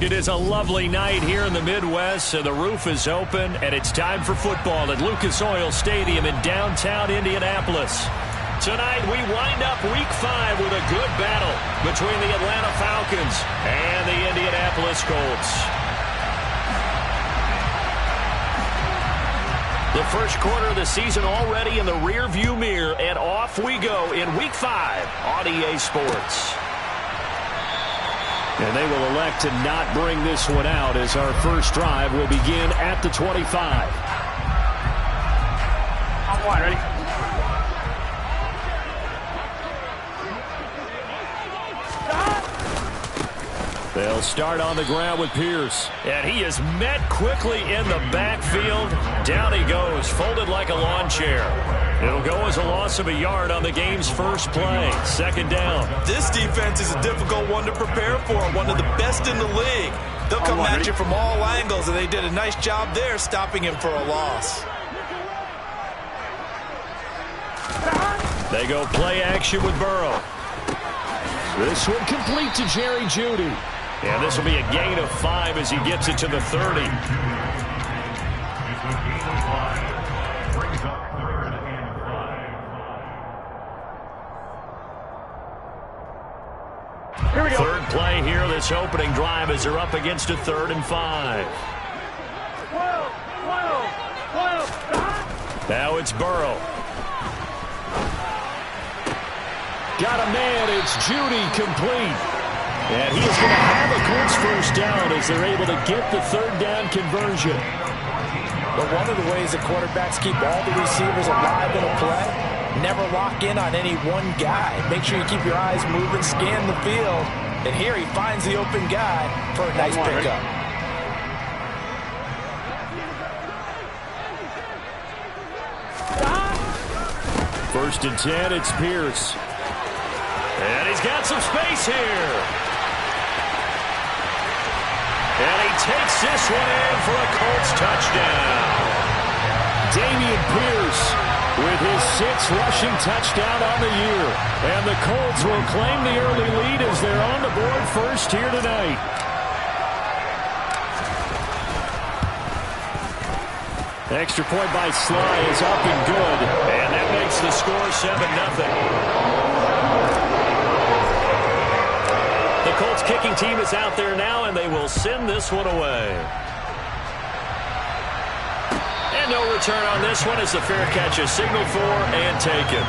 It is a lovely night here in the Midwest, and the roof is open, and it's time for football at Lucas Oil Stadium in downtown Indianapolis. Tonight, we wind up Week 5 with a good battle between the Atlanta Falcons and the Indianapolis Colts. The first quarter of the season already in the rearview mirror, and off we go in Week 5 on EA Sports. And they will elect to not bring this one out as our first drive will begin at the 25. On one, ready? They'll start on the ground with Pierce. And he is met quickly in the backfield. Down he goes, folded like a lawn chair. It'll go as a loss of a yard on the game's first play. Second down. This defense is a difficult one to prepare for, one of the best in the league. They'll come at you from all angles, and they did a nice job there stopping him for a loss. They go play action with Burrow. This one complete to Jerry Jeudy. And this will be a gain of 5 as he gets it to the 30. Here we go. Third play here, this opening drive as they're up against a 3rd and 5. Now it's Burrow. Got a man, it's Jeudy complete. And he is going to have a Colts first down as they're able to get the 3rd down conversion. But one of the ways that quarterbacks keep all the receivers alive in a play, never lock in on any one guy. Make sure you keep your eyes moving, scan the field. And here he finds the open guy for a nice pickup. First and 10, it's Pierce. And he's got some space here. And he takes this one in for a Colts touchdown. Dameon Pierce with his 6th rushing touchdown on the year. And the Colts will claim the early lead as they're on the board first here tonight. Extra point by Sly is up and good. And that makes the score 7-0. The Colts kicking team is out there now, and they will send this one away. And no return on this one as the fair catch is signaled for and taken.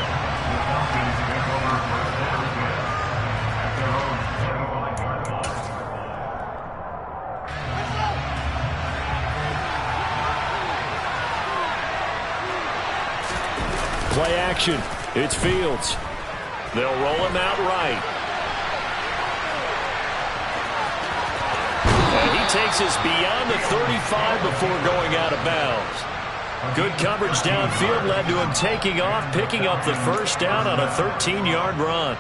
Play action. It's Fields. They'll roll him out right. And he takes us beyond the 35 before going out of bounds. Good coverage downfield led to him taking off, picking up the first down on a 13-yard run.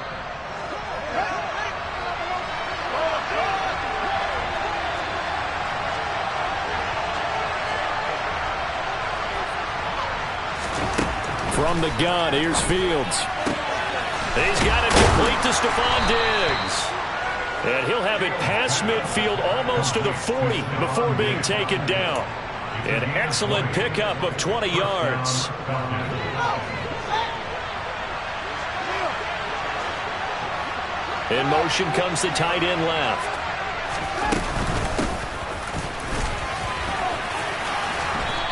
From the gun, here's Fields. He's got it complete to Stephon Diggs. And he'll have it past midfield almost to the 40 before being taken down. An excellent pickup of 20 yards. In motion comes the tight end left.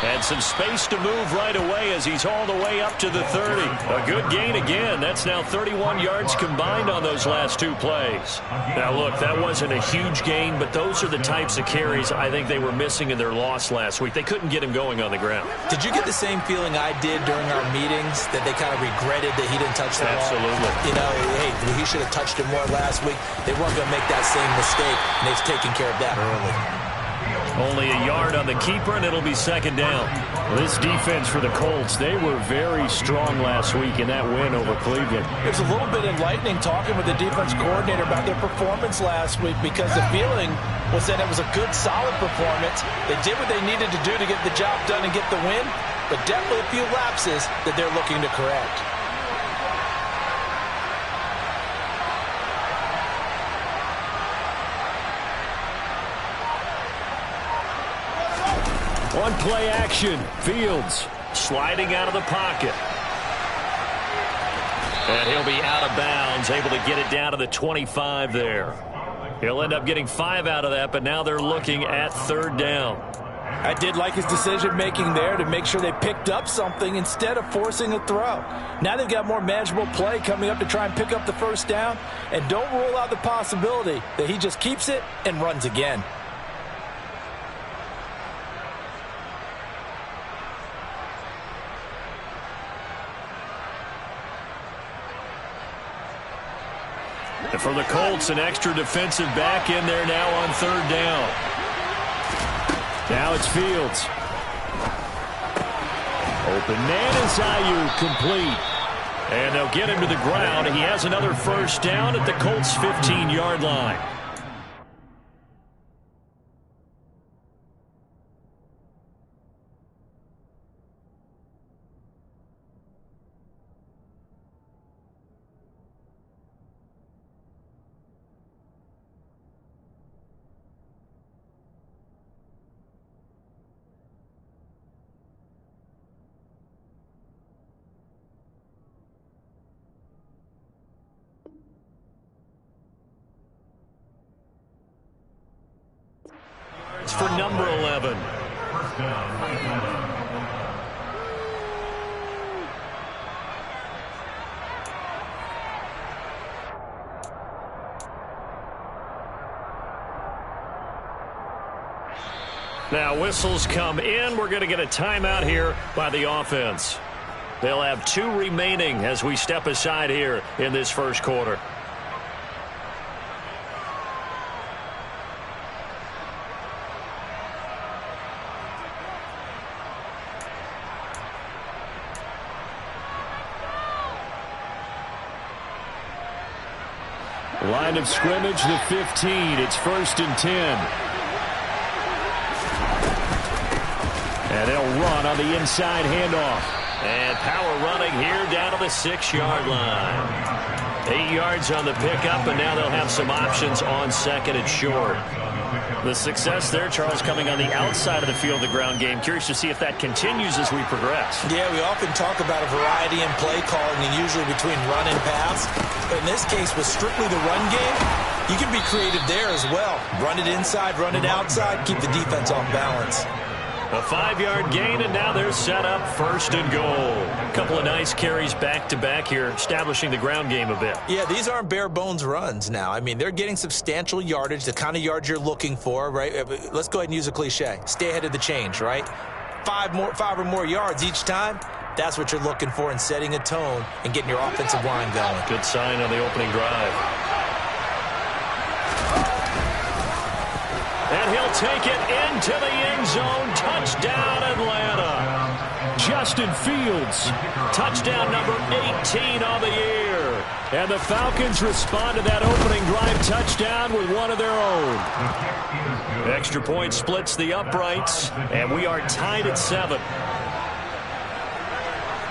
And some space to move right away as he's all the way up to the 30. A good gain again. That's now 31 yards combined on those last 2 plays. Now, look, that wasn't a huge gain, but those are the types of carries I think they were missing in their loss last week. They couldn't get him going on the ground. Did you get the same feeling I did during our meetings, that they kind of regretted that he didn't touch the ball? Absolutely. You know, hey, he should have touched it more last week. They weren't going to make that same mistake, and they've taken care of that early. Only a yard on the keeper, and it'll be second down. This defense for the Colts, they were very strong last week in that win over Cleveland. It was a little bit enlightening talking with the defense coordinator about their performance last week, because the feeling was that it was a good, solid performance. They did what they needed to do to get the job done and get the win, but definitely a few lapses that they're looking to correct. On play action, Fields sliding out of the pocket. And he'll be out of bounds, able to get it down to the 25 there. He'll end up getting 5 out of that, but now they're looking at 3rd down. I did like his decision-making there to make sure they picked up something instead of forcing a throw. Now they've got more manageable play coming up to try and pick up the 1st down. And don't rule out the possibility that he just keeps it and runs again. And for the Colts, an extra defensive back in there now on 3rd down. Now it's Fields. Open man is Ayuk, complete. And they'll get him to the ground. He has another 1st down at the Colts' 15-yard line. It's for number 11. Now whistles come in. We're going to get a timeout here by the offense. They'll have 2 remaining as we step aside here in this 1st quarter. Line of scrimmage, the 15. It's 1st and 10. And they'll run on the inside handoff. And power running here down to the 6-yard line. 8 yards on the pickup, and now they'll have some options on 2nd and short. The success there, Charles, coming on the outside of the field, the ground game. Curious to see if that continues as we progress. Yeah, we often talk about a variety in play calling, and usually between run and pass. But in this case, with strictly the run game, you can be creative there as well. Run it inside, run it outside, keep the defense off balance. A 5-yard gain, and now they're set up 1st and goal. A couple of nice carries back-to-back here, establishing the ground game a bit. Yeah, these aren't bare-bones runs now. I mean, they're getting substantial yardage, the kind of yards you're looking for, right? Let's go ahead and use a cliche. Stay ahead of the change, right? 5 or more yards each time. That's what you're looking for in setting a tone and getting your offensive line going. Good sign on the opening drive. And he'll take it into the end zone. Touchdown, Atlanta. Justin Fields, touchdown number 18 on the year. And the Falcons respond to that opening drive touchdown with one of their own. Extra point splits the uprights, and we are tied at 7.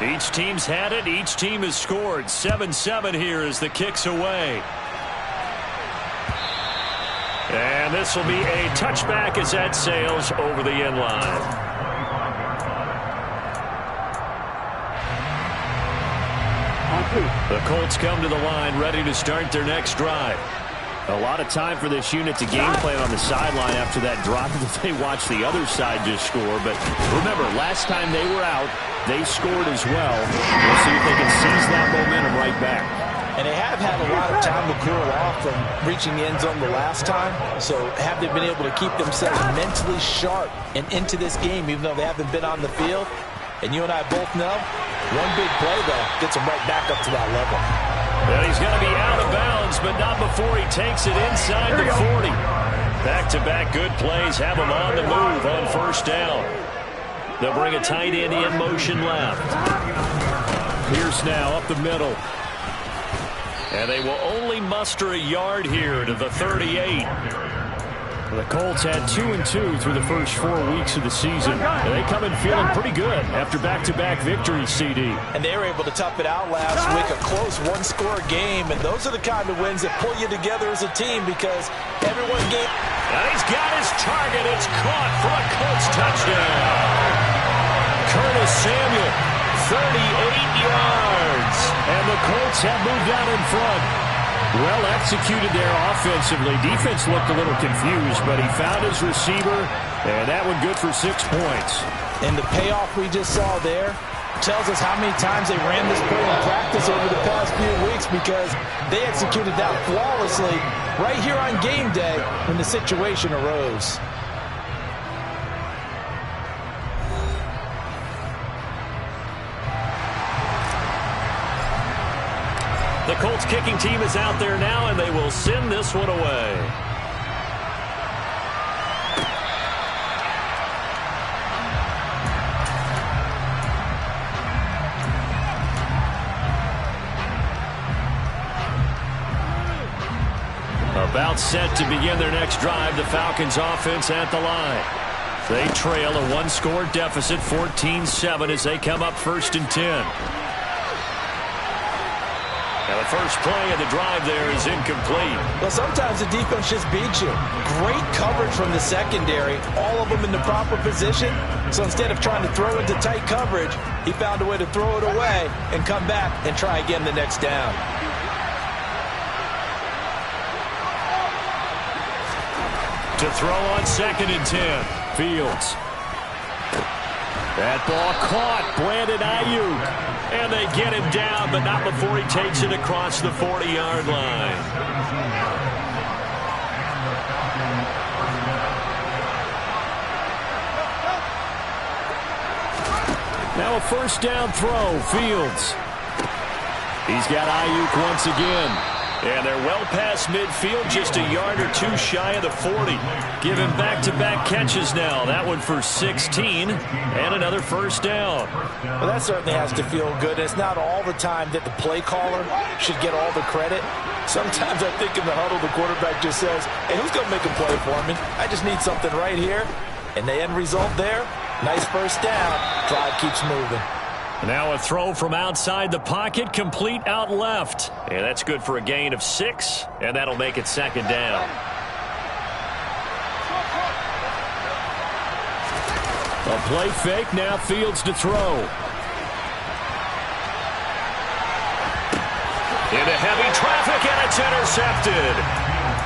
Each team's had it. Each team has scored. 7-7 here as the kick's away. And this will be a touchback as that sails over the end line. The Colts come to the line ready to start their next drive. A lot of time for this unit to game plan on the sideline after that drop that they watched the other side just score. But remember, last time they were out, they scored as well. We'll see if they can seize that momentum right back. And they have had a lot of time to cool off from reaching the end zone the last time. So have they been able to keep themselves mentally sharp and into this game, even though they haven't been on the field? And you and I both know, one big play, though, gets them right back up to that level. Well, he's going to be out of bounds, but not before he takes it inside the 40. Back-to-back good plays have him on the move on 1st down. They'll bring a tight end in motion left. Pierce now up the middle. And they will only muster a yard here to the 38. The Colts had 2-2 through the first 4 weeks of the season. And they come in feeling pretty good after back-to-back victories, CD. And they were able to tough it out last week, a close one-score game. And those are the kind of wins that pull you together as a team because everyone gave. And he's got his target. It's caught for a Colts touchdown. yards. And the Colts have moved out in front. Well executed there offensively. Defense looked a little confused, but he found his receiver, and that one good for 6 points. And the payoff we just saw there tells us how many times they ran this play in practice over the past few weeks, because they executed that flawlessly right here on game day when the situation arose. The Colts kicking team is out there now, and they will send this one away. About set to begin their next drive, the Falcons offense at the line. They trail a one-score deficit, 14-7, as they come up 1st and 10. Now the first play of the drive there is incomplete. Well, sometimes the defense just beats you. Great coverage from the secondary, all of them in the proper position. So instead of trying to throw into tight coverage, he found a way to throw it away and come back and try again the next down. To throw on 2nd and 10. Fields. That ball caught. Brandon Ayuk. And they get him down, but not before he takes it across the 40-yard line. Now a 1st down throw. Fields. He's got Ayuk once again. And they're well past midfield, just a yard or two shy of the 40. Give him back-to-back catches now. That one for 16, and another 1st down. Well, that certainly has to feel good. It's not all the time that the play caller should get all the credit. Sometimes I think in the huddle, the quarterback just says, hey, who's going to make a play for me? I just need something right here. And the end result there, nice 1st down. Drive keeps moving. Now a throw from outside the pocket, complete out left. And that's good for a gain of 6, and that'll make it 2nd down. A play fake, now Fields to throw. Into heavy traffic, and it's intercepted.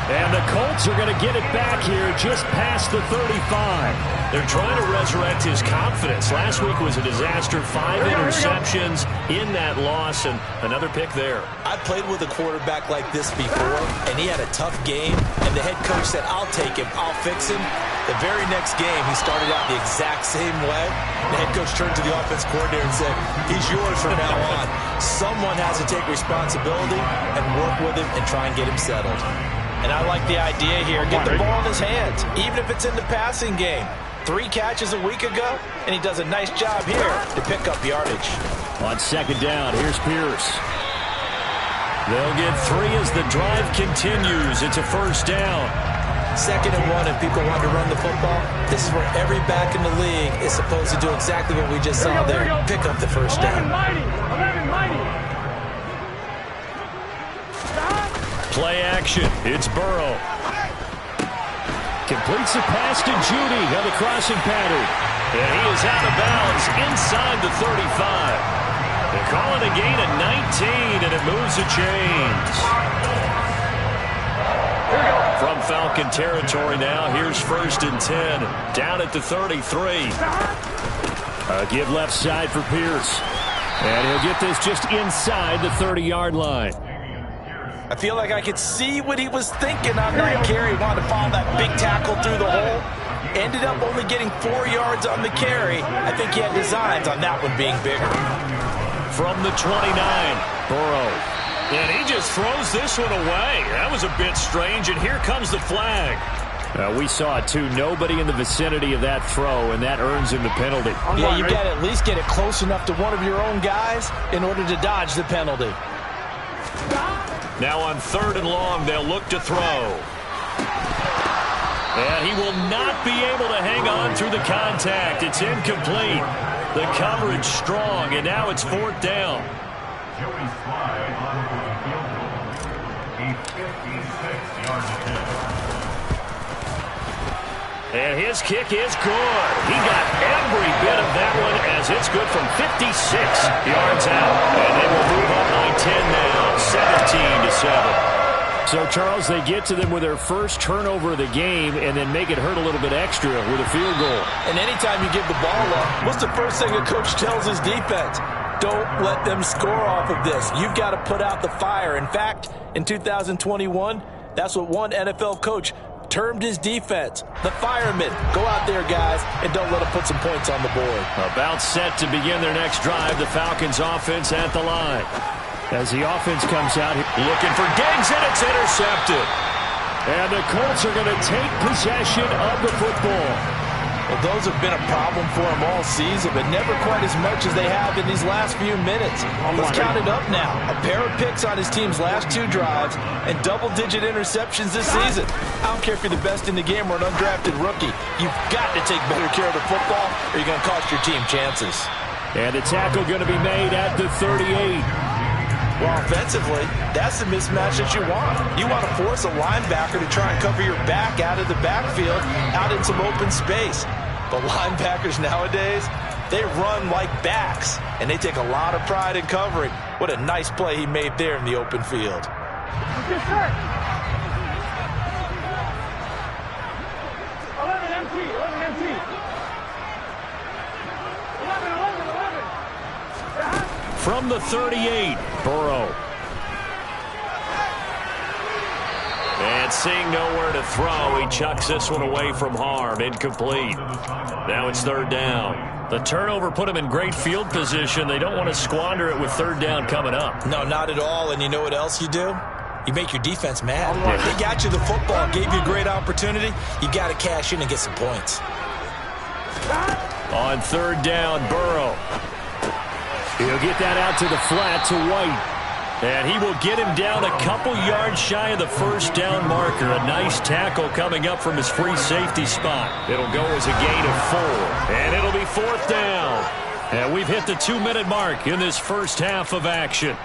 And the Colts are going to get it back here just past the 35. They're trying to resurrect his confidence. Last week was a disaster. 5 interceptions in that loss, and another pick there. I played with a quarterback like this before, and he had a tough game, and the head coach said, I'll take him, I'll fix him. The very next game, he started out the exact same way. The head coach turned to the offense coordinator and said, he's yours from now on. Someone has to take responsibility and work with him and try and get him settled. And I like the idea here. Get the ball in his hands, even if it's in the passing game. 3 catches a week ago, and he does a nice job here to pick up yardage. On 2nd down, here's Pierce. They'll get 3 as the drive continues. It's a 1st down. 2nd and 1, and people want to run the football. This is where every back in the league is supposed to do exactly what we just saw there. Pick up the 1st down. Play action. It's Burrow. Completes the pass to Judy on the crossing pattern. And he is out of bounds inside the 35. They call it a gain of 19, and it moves the chains. From Falcon territory now, here's 1st and 10. Down at the 33. A give left side for Pierce. And he'll get this just inside the 30-yard line. I feel like I could see what he was thinking on that carry. He wanted to follow that big tackle through the hole. Ended up only getting 4 yards on the carry. I think he had designs on that one being bigger. From the 29, Burrow. And he just throws this one away. That was a bit strange, and here comes the flag. We saw it, too. Nobody in the vicinity of that throw, and that earns him the penalty. Yeah, you got to at least get it close enough to one of your own guys in order to dodge the penalty. Now on 3rd and long, they'll look to throw. And he will not be able to hang on through the contact. It's incomplete. The coverage strong, and now it's 4th down. And his kick is good. He got every bit of that one as it's good from 56 yards out. And they will move up by 10 now, 17-7. So, Charles, they get to them with their first turnover of the game and then make it hurt a little bit extra with a field goal. And anytime you give the ball up, what's the first thing a coach tells his defense? Don't let them score off of this. You've got to put out the fire. In fact, in 2021, that's what one NFL coach termed his defense, the firemen. Go out there, guys, and don't let them put some points on the board. About set to begin their next drive, the Falcons offense at the line. As the offense comes out, looking for Diggs, and it's intercepted. And the Colts are going to take possession of the football. Well, those have been a problem for them all season, but never quite as much as they have in these last few minutes. Let's count it up now. A pair of picks on his team's last 2 drives and double-digit interceptions this season. I don't care if you're the best in the game or an undrafted rookie. You've got to take better care of the football or you're going to cost your team chances. And the tackle going to be made at the 38. Well, offensively, that's the mismatch that you want. You want to force a linebacker to try and cover your back out of the backfield, out in some open space. But linebackers nowadays, they run like backs, and they take a lot of pride in covering. What a nice play he made there in the open field. Yes, sir. 11 MT, 11 MT. 11. From the 38, Burrow. And seeing nowhere to throw, he chucks this one away from harm. Incomplete. Now it's 3rd down. The turnover put him in great field position. They don't want to squander it with 3rd down coming up. No, not at all. And you know what else you do? You make your defense mad. If they got you the football, gave you a great opportunity, you got to cash in and get some points. On 3rd down, Burrow. He'll get that out to the flat to White. And he will get him down a couple yards shy of the 1st down marker. A nice tackle coming up from his free safety spot. It'll go as a gain of 4. And it'll be 4th down. And we've hit the 2-minute mark in this first half of action.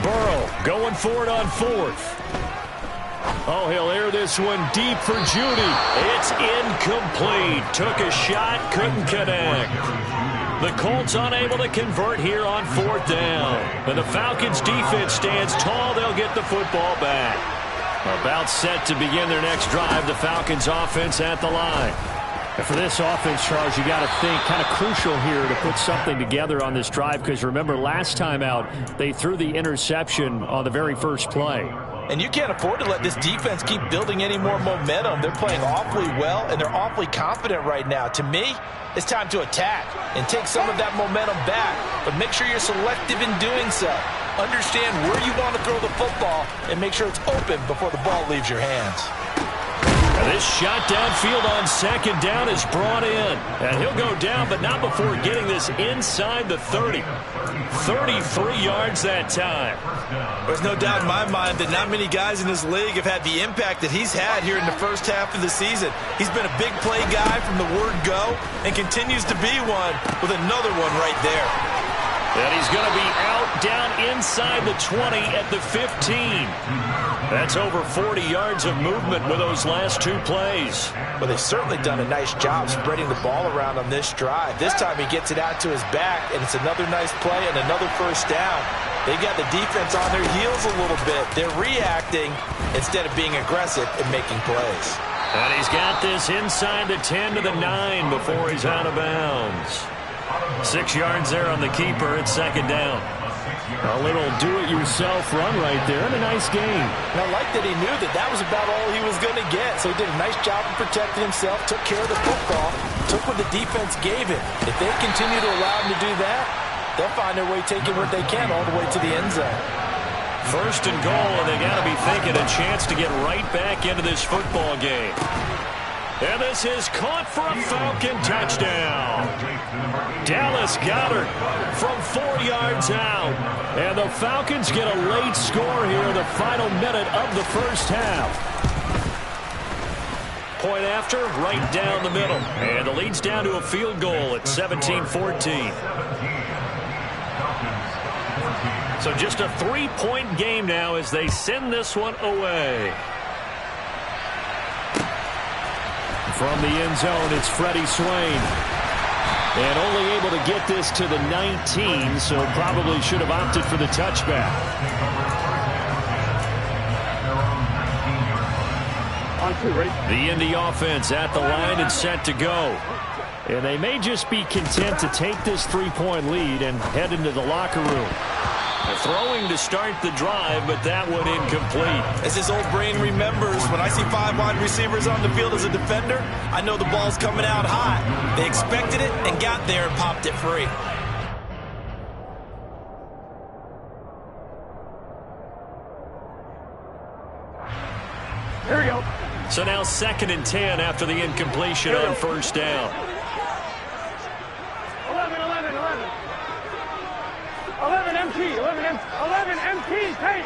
Burrow going for it on 4th. Oh, he'll air this one deep for Judy. It's incomplete. Took a shot, couldn't connect. The Colts unable to convert here on 4th down. And the Falcons defense stands tall. They'll get the football back. About set to begin their next drive. The Falcons offense at the line. And for this offense, Charles, you got to think kind of crucial here to put something together on this drive, because remember last time out they threw the interception on the very first play. And you can't afford to let this defense keep building any more momentum. They're playing awfully well, and they're awfully confident right now. To me, it's time to attack and take some of that momentum back, but make sure you're selective in doing so. Understand where you want to throw the football and make sure it's open before the ball leaves your hands. This shot downfield on 2nd down is brought in. And he'll go down, but not before getting this inside the 30. 33 yards that time. There's no doubt in my mind that not many guys in this league have had the impact that he's had here in the first half of the season. He's been a big play guy from the word go and continues to be one with another one right there. And he's going to be out down inside the 20 at the 15. That's over 40 yards of movement with those last 2 plays. Well, they've certainly done a nice job spreading the ball around on this drive. This time he gets it out to his back, and it's another nice play and another 1st down. They got the defense on their heels a little bit. They're reacting instead of being aggressive and making plays. And he's got this inside the 10 to the 9 before he's out of bounds. 6 yards there on the keeper at 2nd down. A little do-it-yourself run right there, and a nice game. And I like that he knew that that was about all he was going to get. So he did a nice job of protecting himself, took care of the football, took what the defense gave him. If they continue to allow him to do that, they'll find their way taking what they can all the way to the end zone. 1st and goal, and they got to be thinking a chance to get right back into this football game. And this is caught for a Falcon touchdown. Dallas Goedert from 4 yards out. And the Falcons get a late score here in the final minute of the first half. point after, right down the middle. And the lead's down to a field goal at 17-14. So just a 3-point game now as they send this one away. From the end zone, it's Freddie Swain. And only able to get this to the 19, so probably should have opted for the touchback. The Indy offense at the line and set to go. And they may just be content to take this 3-point lead and head into the locker room. Throwing to start the drive, but that one incomplete. As his old brain remembers, when I see 5 wide receivers on the field as a defender, I know the ball's coming out hot. They expected it and got there and popped it free. Here we go. So now 2nd and 10 after the incompletion on first down. 11 MT, 11 MT, tape.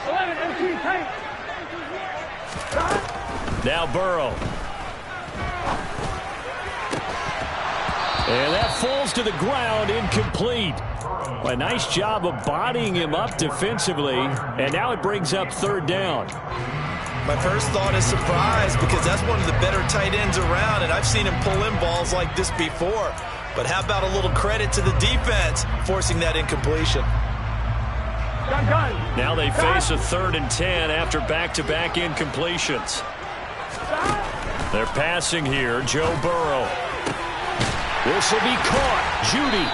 11 MT, tape. Now Burrow. And that falls to the ground, incomplete. A nice job of bodying him up defensively, and now it brings up 3rd down. My first thought is surprise, because that's one of the better tight ends around, and I've seen him pull in balls like this before. But how about a little credit to the defense forcing that incompletion? Now they face a 3rd and 10 after back-to-back incompletions. They're passing here. Joe Burrow. This will be caught. Judy.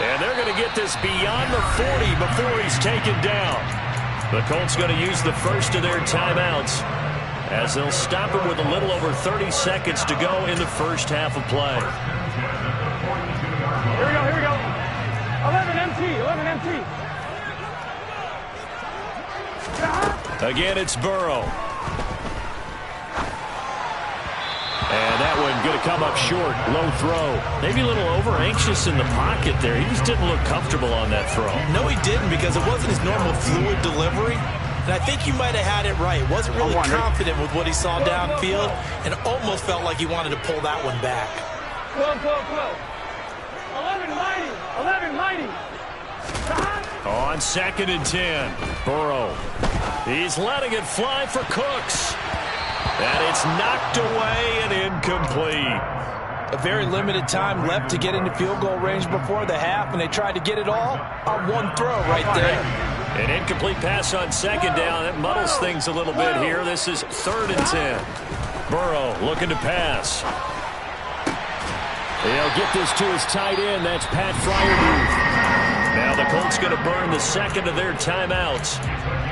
And they're going to get this beyond the 40 before he's taken down. The Colts going to use the first of their timeouts as they'll stop it with a little over 30 seconds to go in the first half of play. Here we go. 11 MT. Again, it's Burrow. And that one going to come up short. Low throw. Maybe a little over-anxious in the pocket there. He just didn't look comfortable on that throw. No, he didn't, because it wasn't his normal fluid delivery. And I think you might have had it right. Wasn't really confident with what he saw downfield and almost felt like he wanted to pull that one back. 12. 11 mighty. On 2nd and 10, Burrow. He's letting it fly for Cooks. And it's knocked away and incomplete. A very limited time left to get into field goal range before the half, and they tried to get it all on one throw right there. An incomplete pass on 2nd down. That muddles things a little bit here. This is 3rd and 10. Burrow looking to pass. He'll get this to his tight end. That's Pat Freiermuth. Now the Colts going to burn the 2nd of their timeouts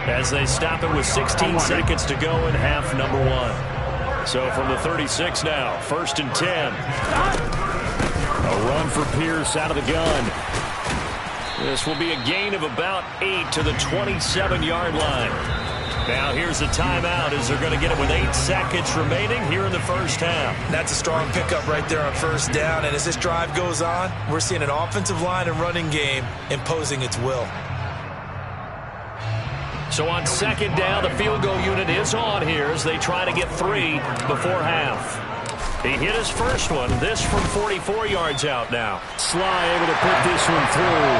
as they stop it with 16 seconds to go in half number 1. So from the 36 now, 1st and 10. A run for Pierce out of the gun. This will be a gain of about 8 to the 27-yard line. Now here's the timeout as they're going to get it with 8 seconds remaining here in the first half. That's a strong pickup right there on first down. And as this drive goes on, we're seeing an offensive line and running game imposing its will. So on 2nd down, the field goal unit is on here as they try to get 3 before half. He hit his first one. This from 44 yards out now. Sly able to put this one through.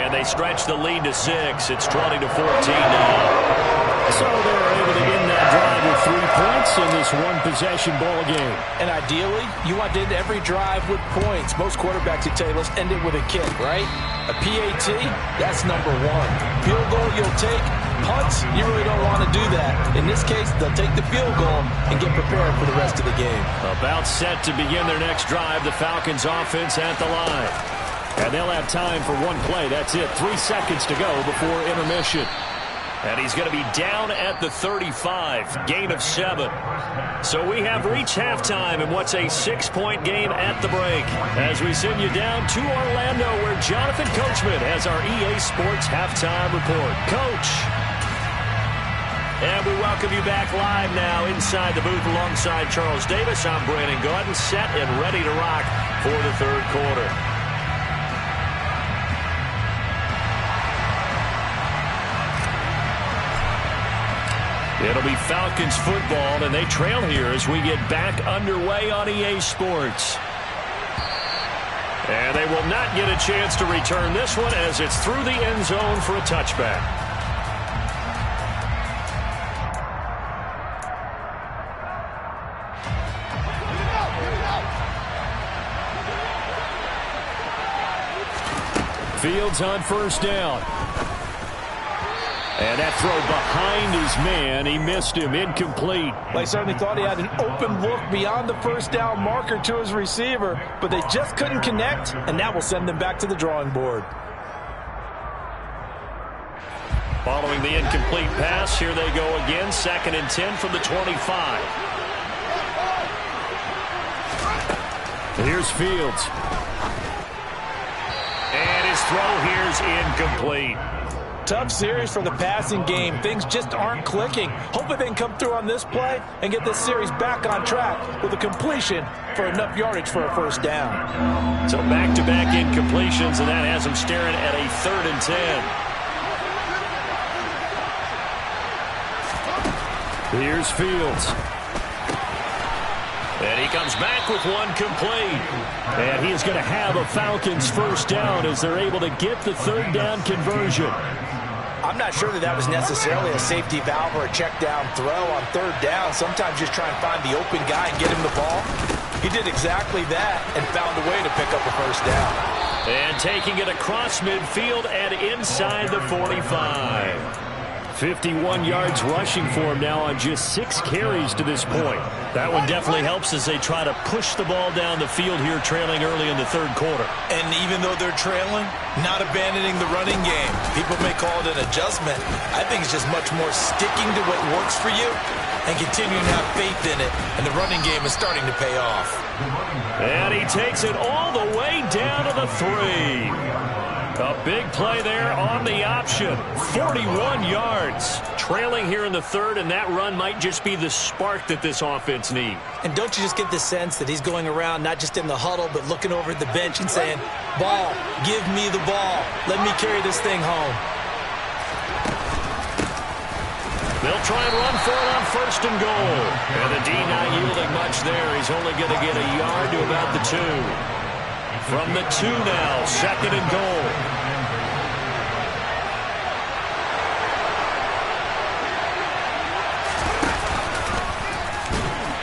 And they stretch the lead to 6. It's 20-14 now. So they're able to end that drive with 3 points in this one-possession ball game. And ideally, you want to end every drive with points. Most quarterbacks would tell you, let's end it with a kick, right? A PAT, that's number 1. Field goal, you'll take. Punts, you really don't want to do that. In this case, they'll take the field goal and get prepared for the rest of the game. About set to begin their next drive, the Falcons offense at the line. And they'll have time for one play. That's it. 3 seconds to go before intermission. And he's going to be down at the 35, gain of 7. So we have reached halftime in what's a 6-point game at the break. As we send you down to Orlando, where Jonathan Coachman has our EA Sports halftime report. Coach. And we welcome you back live now inside the booth alongside Charles Davis. I'm Brandon Gaudin, set and ready to rock for the 3rd quarter. It'll be Falcons football, and they trail here as we get back underway on EA Sports. And they will not get a chance to return this one as it's through the end zone for a touchback. Fields on first down. And that throw behind his man. He missed him. Incomplete. They certainly thought he had an open look beyond the first down marker to his receiver, but they just couldn't connect, and that will send them back to the drawing board. Following the incomplete pass, here they go again. 2nd and 10 from the 25. Here's Fields. And his throw here's incomplete. Tough series for the passing game. Things just aren't clicking. Hopefully they can come through on this play and get this series back on track with a completion for enough yardage for a first down. So back-to-back incompletions, and that has them staring at a 3rd and 10. Here's Fields. And he comes back with one complete. And he is going to have a Falcons first down as they're able to get the 3rd down conversion. I'm not sure that was necessarily a safety valve or a check down throw on 3rd down. Sometimes just try and find the open guy and get him the ball. He did exactly that and found a way to pick up a first down. And taking it across midfield and inside the 45. 51 yards rushing for him now on just 6 carries to this point. That one definitely helps as they try to push the ball down the field here, trailing early in the 3rd quarter. And even though they're trailing, not abandoning the running game. People may call it an adjustment. I think it's just much more sticking to what works for you and continuing to have faith in it. And the running game is starting to pay off. And he takes it all the way down to the 3. A big play there on the option. 41 yards. Trailing here in the 3rd, and that run might just be the spark that this offense needs. And don't you just get the sense that he's going around not just in the huddle, but looking over at the bench and saying, ball, give me the ball. Let me carry this thing home. They'll try and run for it on 1st and goal. And the D not yielding much there. He's only going to get a yard to about the 2. From the 2 now, 2nd and goal.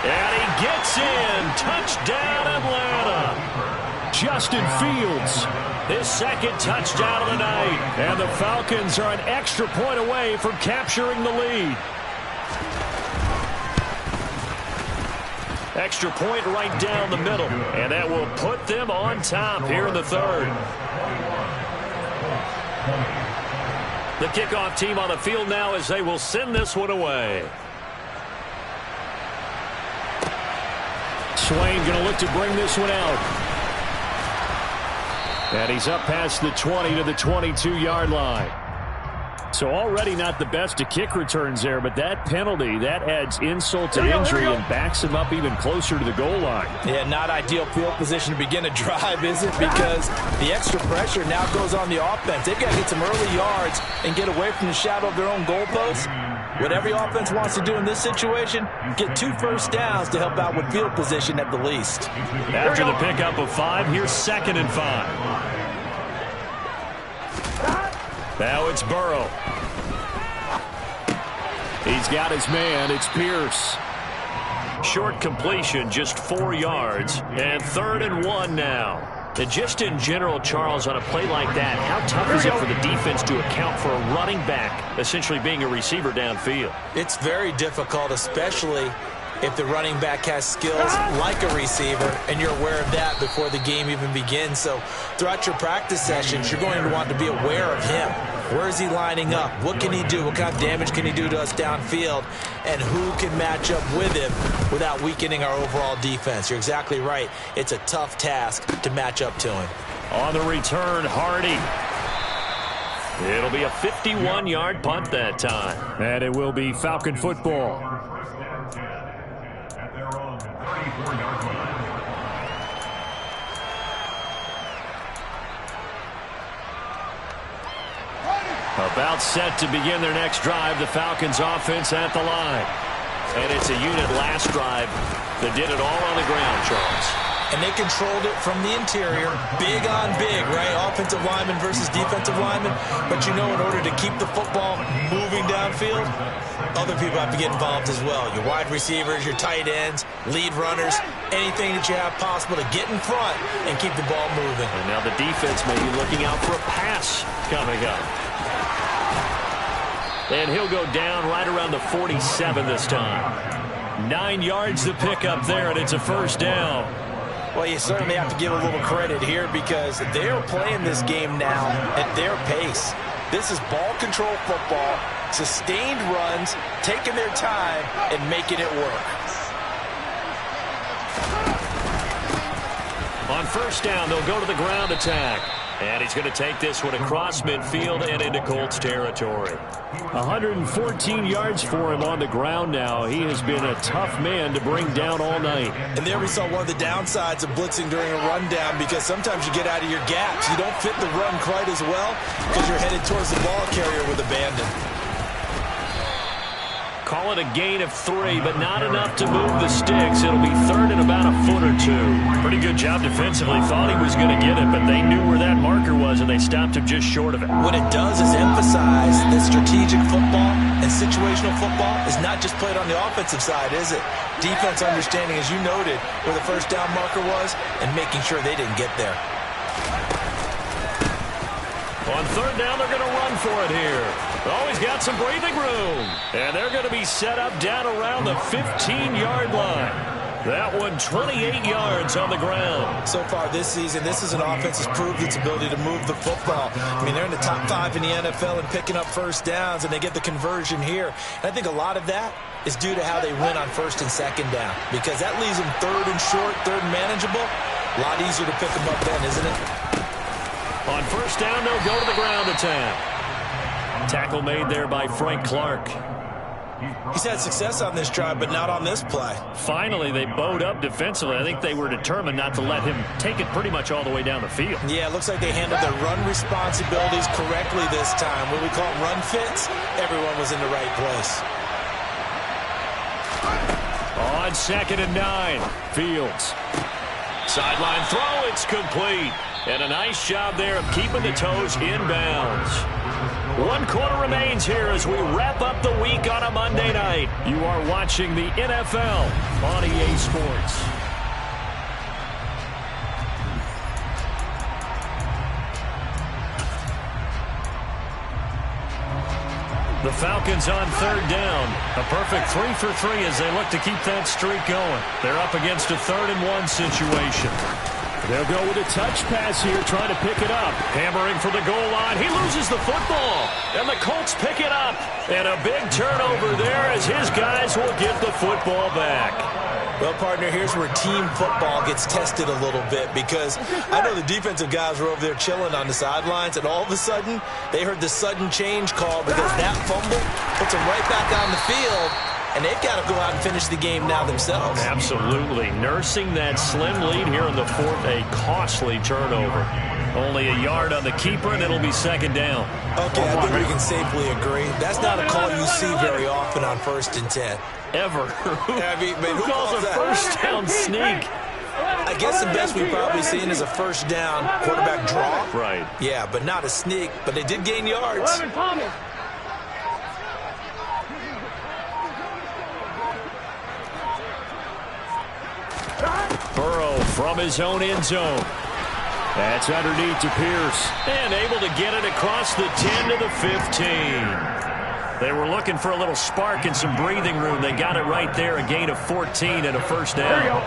And he gets in. Touchdown, Atlanta. Justin Fields. His 2nd touchdown of the night. And the Falcons are an extra point away from capturing the lead. Extra point right down the middle. And that will put them on top here in the 3rd. The kickoff team on the field now as they will send this one away. Swain going to look to bring this one out. And he's up past the 20 to the 22-yard line. So already not the best to kick returns there, but that penalty, that adds insult to injury and backs him up even closer to the goal line. Yeah, not ideal field position to begin a drive, is it? Because the extra pressure now goes on the offense. They've got to get some early yards and get away from the shadow of their own goalposts. What every offense wants to do in this situation, get 2 first downs to help out with field position at the least. After the pickup of 5, here's 2nd and 5. Now it's Burrow. He's got his man. It's Pierce. Short completion, just 4 yards. And 3rd and 1 now. And just in general, Charles, on a play like that, how tough is it for the defense to account for a running back essentially being a receiver downfield? It's very difficult, especially if the running back has skills like a receiver, and you're aware of that before the game even begins. So throughout your practice sessions, you're going to want to be aware of him. Where is he lining up? What can he do? What kind of damage can he do to us downfield? And who can match up with him without weakening our overall defense? You're exactly right. It's a tough task to match up to him. On the return, Hardy. It'll be a 51-yard punt that time. And it will be Falcon football. About set to begin their next drive, the Falcons offense at the line. And it's a unit last drive that did it all on the ground, Charles. And they controlled it from the interior, big on big, right? Offensive lineman versus defensive lineman. But you know, in order to keep the football moving downfield, other people have to get involved as well. Your wide receivers, your tight ends, lead runners, anything that you have possible to get in front and keep the ball moving. And now the defense may be looking out for a pass coming up. And he'll go down right around the 47 this time. 9 yards to pick up there, and it's a first down. Well, you certainly have to give a little credit here because they're playing this game now at their pace. This is ball control football, sustained runs, taking their time, and making it work. On first down, they'll go to the ground attack. And he's going to take this one across midfield and into Colts territory. 114 yards for him on the ground now. He has been a tough man to bring down all night. And there we saw one of the downsides of blitzing during a rundown, because sometimes you get out of your gaps. You don't fit the run quite as well because you're headed towards the ball carrier with abandon. Call it a gain of 3, but not enough to move the sticks. It'll be third and about a foot or 2. Pretty good job defensively. Thought he was going to get it, but they knew where that marker was, and they stopped him just short of it. What it does is emphasize that strategic football and situational football is not just played on the offensive side, is it? Defense understanding, as you noted, where the first down marker was and making sure they didn't get there. On third down, they're going to run for it here. Oh, he's got some breathing room. And they're going to be set up down around the 15-yard line. That one 28 yards on the ground. So far this season, this is an offense that's proved its ability to move the football. I mean, they're in the top 5 in the NFL in picking up first downs, and they get the conversion here. And I think a lot of that is due to how they win on first and second down, because that leaves them third and short, third and manageable. A lot easier to pick them up then, isn't it? On first down, they'll go to the ground attack. Tackle made there by Frank Clark. He's had success on this drive, but not on this play. Finally, they bowed up defensively. I think they were determined not to let him take it pretty much all the way down the field. Yeah, it looks like they handled their run responsibilities correctly this time. What we call run fits, everyone was in the right place. On second and 9, Fields. Sideline throw, it's complete. And a nice job there of keeping the toes inbounds. 1 quarter remains here as we wrap up the week on a Monday night. You are watching the NFL on EA Sports. The Falcons on third down. A perfect 3 for 3 as they look to keep that streak going. They're up against a 3rd and 1 situation. They'll go with a touch pass here, trying to pick it up. Hammering for the goal line. He loses the football. And the Colts pick it up. And a big turnover there as his guys will get the football back. Well, partner, here's where team football gets tested a little bit, because I know the defensive guys were over there chilling on the sidelines, and all of a sudden, they heard the sudden change call because that fumble puts them right back on the field, and they've got to go out and finish the game now themselves. Absolutely. Nursing that slim lead here in the 4th, a costly turnover. Only a yard on the keeper, and it'll be second down. Okay, I think we can safely agree. That's not a call you see very often on 1st and 10. Ever. Who calls a that? first down sneak? I guess the best we've probably seen is a first down quarterback draw. Right. Yeah, but not a sneak. But they did gain yards. Burrow from his own end zone. That's underneath to Pierce. And able to get it across the 10 to the 15. They were looking for a little spark and some breathing room. They got it right there, a gain of 14 and a first down. There you go.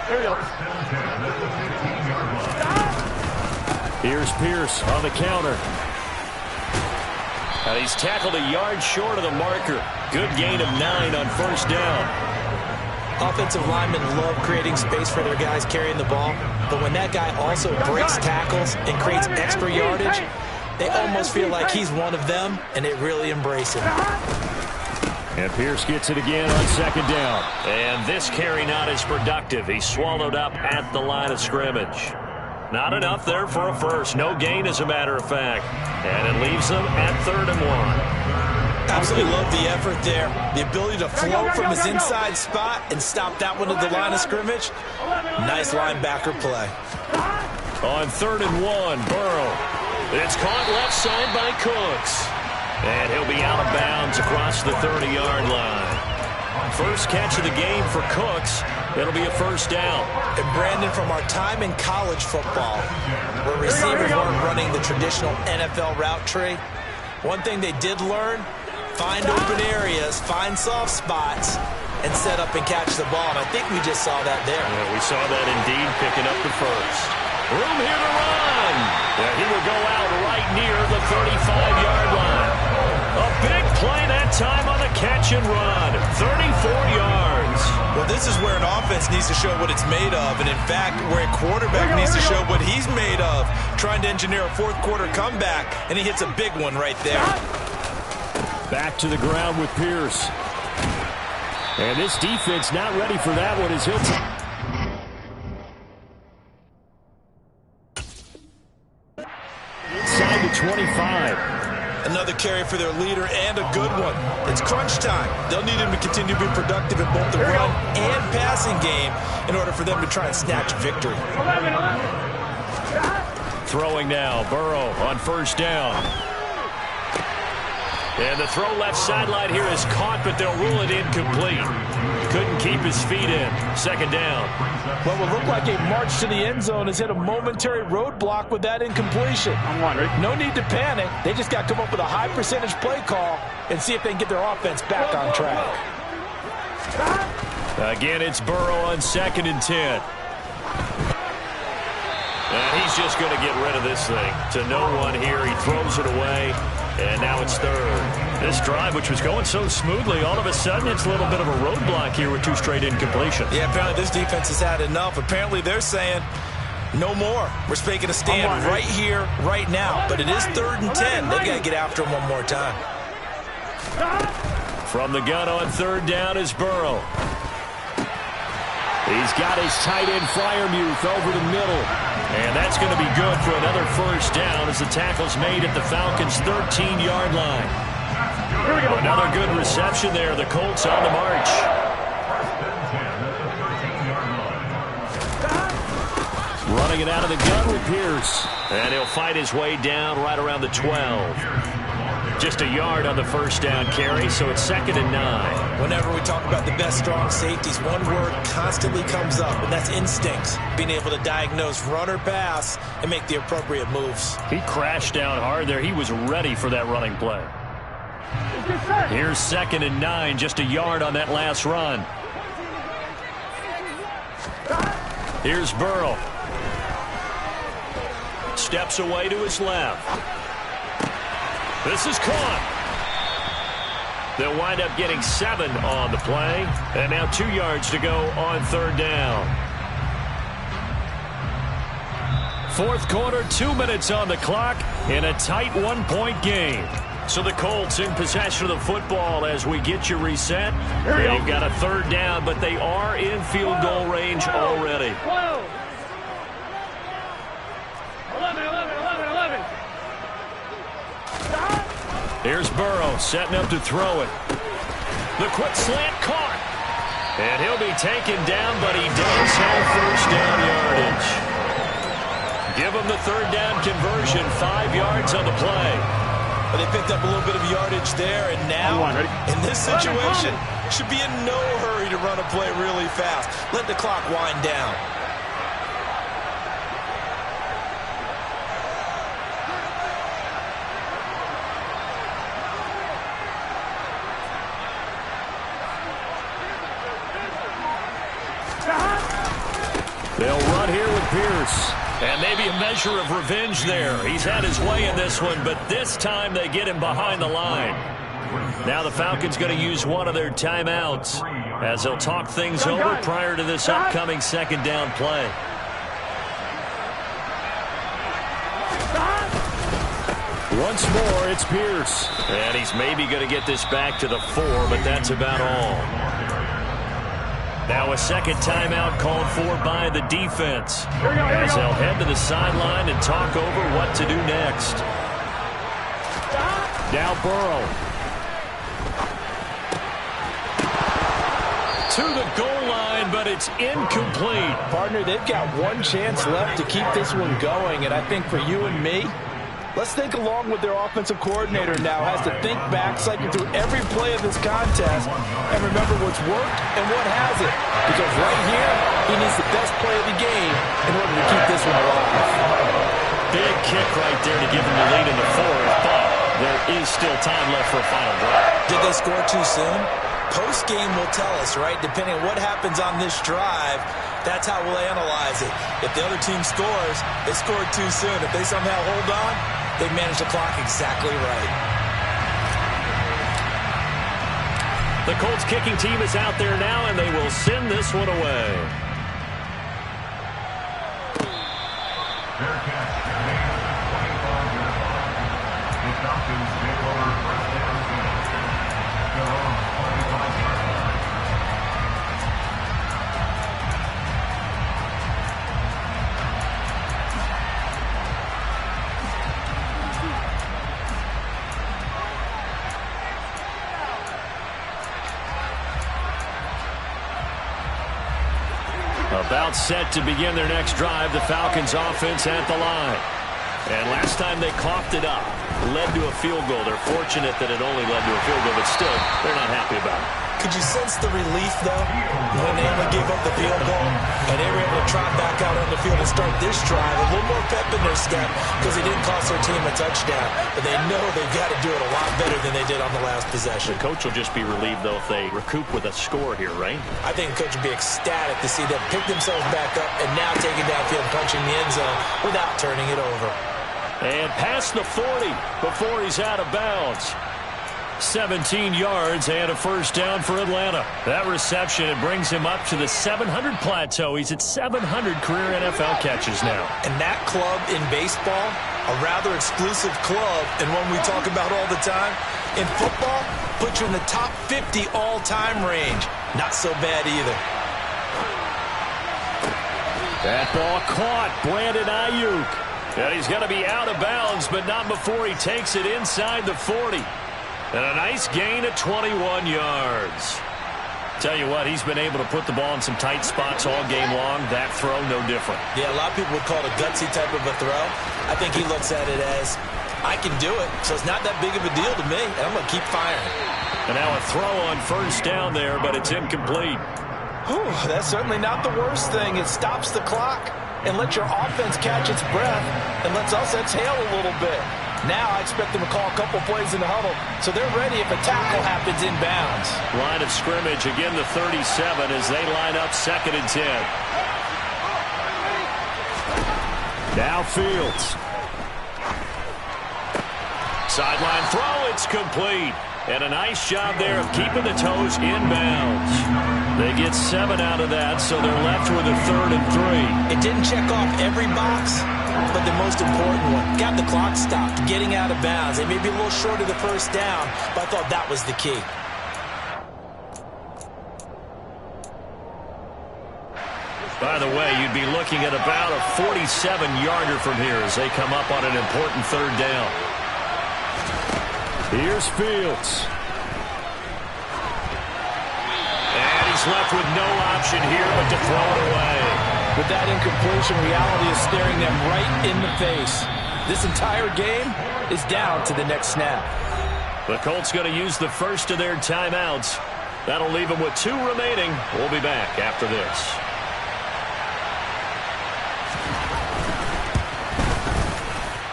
There you go. Here's Pierce on the counter. And he's tackled a yard short of the marker. Good gain of 9 on first down. Offensive linemen love creating space for their guys carrying the ball, but when that guy also breaks tackles and creates extra yardage, they almost feel like he's one of them, and they really embrace him. And Pierce gets it again on second down. And this carry not as productive. He's swallowed up at the line of scrimmage. Not enough there for a first. No gain, as a matter of fact. And it leaves them at 3rd and 1. Absolutely love the effort there. The ability to float from his inside spot and stop that one at the line of scrimmage. Nice linebacker play. On 3rd and 1, Burrow. It's caught left side by Cooks. And he'll be out of bounds across the 30-yard line. First catch of the game for Cooks. It'll be a first down. And Brandon, from our time in college football, where receivers weren't running the traditional NFL route tree, one thing they did learn, find open areas, find soft spots, and set up and catch the ball. And I think we just saw that there. Yeah, we saw that indeed, picking up the first. Room here to run. Yeah, he will go out right near the 35-yard line. A big play that time on the catch and run. 34 yards. Well, this is where an offense needs to show what it's made of. And, in fact, where a quarterback needs to show what he's made of. Trying to engineer a fourth-quarter comeback, and he hits a big one right there. Back to the ground with Pierce. And this defense not ready for that one as he'll inside the 25. Another carry for their leader and a good one. It's crunch time. They'll need him to continue to be productive in both the run and passing game in order for them to try and snatch victory. Throwing now, Burrow on first down. And the throw left sideline here is caught, but they'll rule it incomplete. Couldn't keep his feet in. Second down. What will look like a march to the end zone has hit a momentary roadblock with that incompletion. No need to panic. They just got to come up with a high percentage play call and see if they can get their offense back on track. Again, it's Burrow on 2nd and 10. And he's just going to get rid of this thing. To no one here. He throws it away. And now it's 3rd. This drive, which was going so smoothly, all of a sudden it's a little bit of a roadblock here with 2 straight incompletions. Yeah, apparently this defense has had enough. Apparently they're saying no more. We're making a stand right here, right now. But it is 3rd and 10. They've got to get after him one more time. From the gun on 3rd down is Burrow. He's got his tight end Freiermuth over the middle. And that's going to be good for another first down as the tackle's made at the Falcons' 13-yard line. Another good reception there. The Colts on the march. Running it out of the gun with Pierce. And he'll fight his way down right around the 12. Just a yard on the first down carry, so it's 2nd and 9. Whenever we talk about the best strong safeties, one word constantly comes up, and that's instinct. Being able to diagnose run or pass and make the appropriate moves. He crashed down hard there. He was ready for that running play. Here's 2nd and 9, just a yard on that last run. Here's Burrow. Steps away to his left. This is caught. They'll wind up getting 7 on the play. And now 2 yards to go on 3rd down. 4th quarter, 2 minutes on the clock in a tight 1-point game. So the Colts in possession of the football as we get you reset. They've got a 3rd down, but they are in field goal range already. 11. Here's Burrow setting up to throw it. The quick slant caught. And he'll be taken down, but he does have first down yardage. Give him the 3rd down conversion, 5 yards on the play. But they picked up a little bit of yardage there, and now, in this situation, should be in no hurry to run a play really fast. Let the clock wind down. They'll run here with Pierce. And maybe a measure of revenge there. He's had his way in this one, but this time they get him behind the line. Now the Falcons going to use one of their timeouts as they'll talk things over prior to this upcoming 2nd down play. Once more, it's Pierce. And he's maybe going to get this back to the 4, but that's about all. Now a second timeout called for by the defense, as they'll head to the sideline and talk over what to do next. Now Burrow. To the goal line, but it's incomplete. Partner, they've got one chance left to keep this one going, and I think for you and me, let's think along with their offensive coordinator now. Has to think back, cycle through every play of this contest, and remember what's worked and what hasn't. Because right here, he needs the best play of the game in order to keep this one alive. Big kick right there to give them the lead in the fourth, but there is still time left for a final drive. Did they score too soon? Post-game will tell us, right? Depending on what happens on this drive, that's how we'll analyze it. If the other team scores, they scored too soon. If they somehow hold on, they've managed the clock exactly right. The Colts kicking team is out there now, and they will send this one away. About set to begin their next drive, the Falcons offense at the line. And last time they coughed it up, led to a field goal. They're fortunate that it only led to a field goal, but still, they're not happy about it. Could you sense the relief, though, when they only gave up the field goal and they were able to trot back out on the field and start this drive? A little more pep in their step because it didn't cost their team a touchdown. But they know they've got to do it a lot better than they did on the last possession. The coach will just be relieved, though, if they recoup with a score here, right? I think the coach would be ecstatic to see them pick themselves back up and now taking downfield, punching the end zone without turning it over. And past the 40 before he's out of bounds. 17 yards and a first down for Atlanta. That reception, it brings him up to the 700 plateau. He's at 700 career NFL catches now. And that club in baseball, a rather exclusive club, and one we talk about all the time. In football, puts you in the top 50 all-time range. Not so bad either. That ball caught. Brandon Ayuk. And he's going to be out of bounds, but not before he takes it inside the 40. And a nice gain of 21 yards. Tell you what, he's been able to put the ball in some tight spots all game long. That throw, no different. Yeah, a lot of people would call it a gutsy type of a throw. I think he looks at it as, I can do it, so it's not that big of a deal to me, and I'm going to keep firing. And now a throw on first down there, but it's incomplete. Whew, that's certainly not the worst thing. It stops the clock and lets your offense catch its breath and lets us exhale a little bit. Now I expect them to call a couple plays in the huddle, so they're ready if a tackle happens inbounds. Line of scrimmage, again the 37 as they line up 2nd and 10. Now Fields. Sideline throw, it's complete. And a nice job there of keeping the toes inbounds. They get 7 out of that, so they're left with a 3rd and 3. It didn't check off every box, but the most important one, got the clock stopped, getting out of bounds. They may be a little short of the first down, but I thought that was the key. By the way, you'd be looking at about a 47-yarder from here as they come up on an important 3rd down. Here's Fields. And he's left with no option here but to throw it away. With that incompletion, reality is staring them right in the face. This entire game is down to the next snap. The Colts going to use the first of their timeouts. That'll leave them with 2 remaining. We'll be back after this.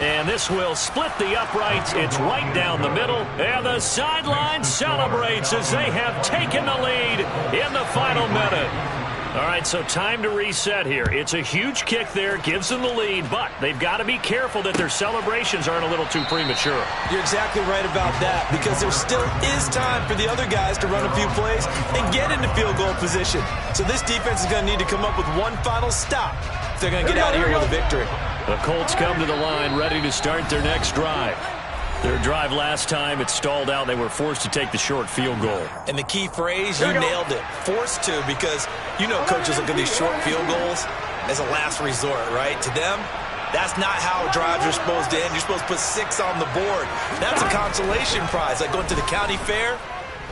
And this will split the uprights. It's right down the middle. And the sideline celebrates as they have taken the lead in the final minute. All right, so time to reset here. It's a huge kick there, gives them the lead, but they've got to be careful that their celebrations aren't a little too premature. You're exactly right about that, because there still is time for the other guys to run a few plays and get into field goal position. So this defense is going to need to come up with one final stop if they're going to get out of here with a victory. The Colts come to the line ready to start their next drive. Their drive last time, it stalled out. They were forced to take the short field goal. And the key phrase, you nailed it. Forced to, because you know coaches look at these short field goals as a last resort, right? To them, that's not how drives are supposed to end. You're supposed to put 6 on the board. That's a consolation prize. Like going to the county fair,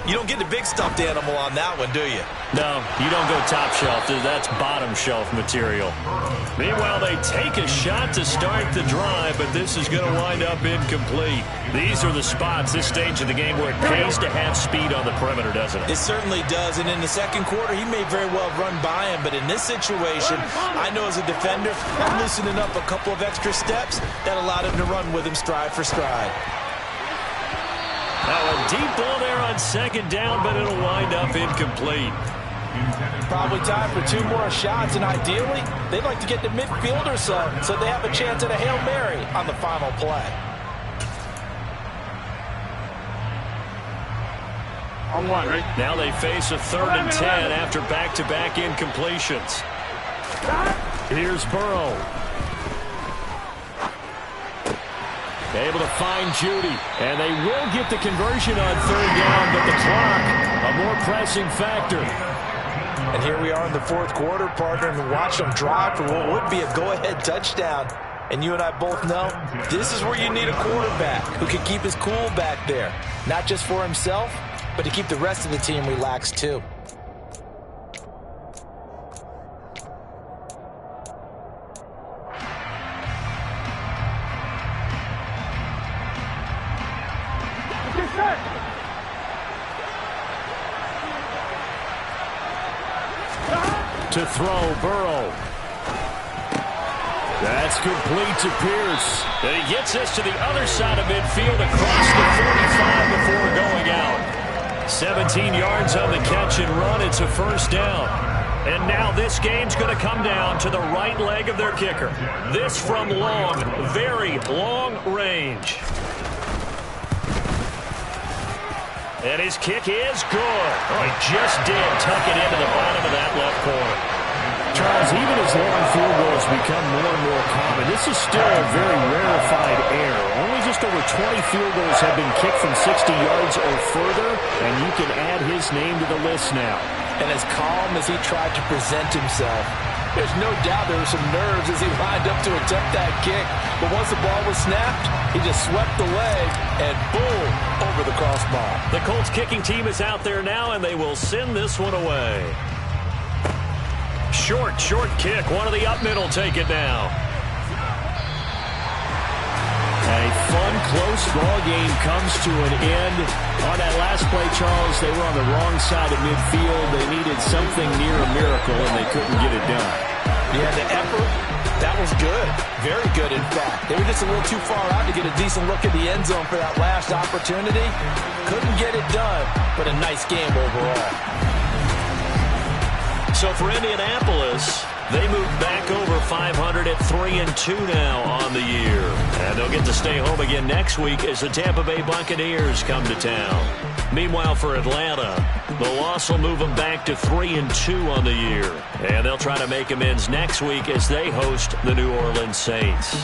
you don't get the big stuffed animal on that one, do you? No, you don't go top shelf. That's bottom shelf material. Meanwhile, they take a shot to start the drive, but this is going to wind up incomplete. These are the spots, this stage of the game, where it pays to have speed on the perimeter, doesn't it? It certainly does, and in the second quarter, he may very well run by him, but in this situation, I know as a defender, I'm loosening up a couple of extra steps that allowed him to run with him stride for stride. Now a deep ball there on second down, but it'll wind up incomplete. Probably time for 2 more shots, and ideally, they'd like to get to midfield or so they have a chance at a Hail Mary on the final play. On 1, right? Now they face a 3rd and 10 after back-to-back incompletions. Here's Burrow. Able to find Judy, and they will get the conversion on 3rd down, but the clock, a more pressing factor. And here we are in the 4th quarter, partner, and watch them drive for what would be a go-ahead touchdown. And you and I both know this is where you need a quarterback who can keep his cool back there, not just for himself, but to keep the rest of the team relaxed too. To throw, Burrow. That's complete to Pierce. And he gets us to the other side of midfield across the 45 before going out. 17 yards on the catch and run. It's a 1st down. And now this game's going to come down to the right leg of their kicker. This from long, very long range. And his kick is good. Oh, he just did tuck it into the bottom of that left corner. Charles, even as long field goals become more and more common, this is still a very rarefied error. Only just over 20 field goals have been kicked from 60 yards or further, and you can add his name to the list now. And as calm as he tried to present himself, there's no doubt there were some nerves as he lined up to attempt that kick. But once the ball was snapped, he just swept the leg and boom, over the crossbar. The Colts kicking team is out there now, and they will send this one away. Short kick. One of the up middle take it now. A fun, close ball game comes to an end. On that last play, Charles, they were on the wrong side of midfield. They needed something near a miracle, and they couldn't get it done. Yeah, the effort, that was good. Very good, in fact. They were just a little too far out to get a decent look at the end zone for that last opportunity. Couldn't get it done, but a nice game overall. So for Indianapolis, they move back over 500 at 3-2 now on the year. And they'll get to stay home again next week as the Tampa Bay Buccaneers come to town. Meanwhile, for Atlanta, the loss will move them back to 3-2 on the year. And they'll try to make amends next week as they host the New Orleans Saints.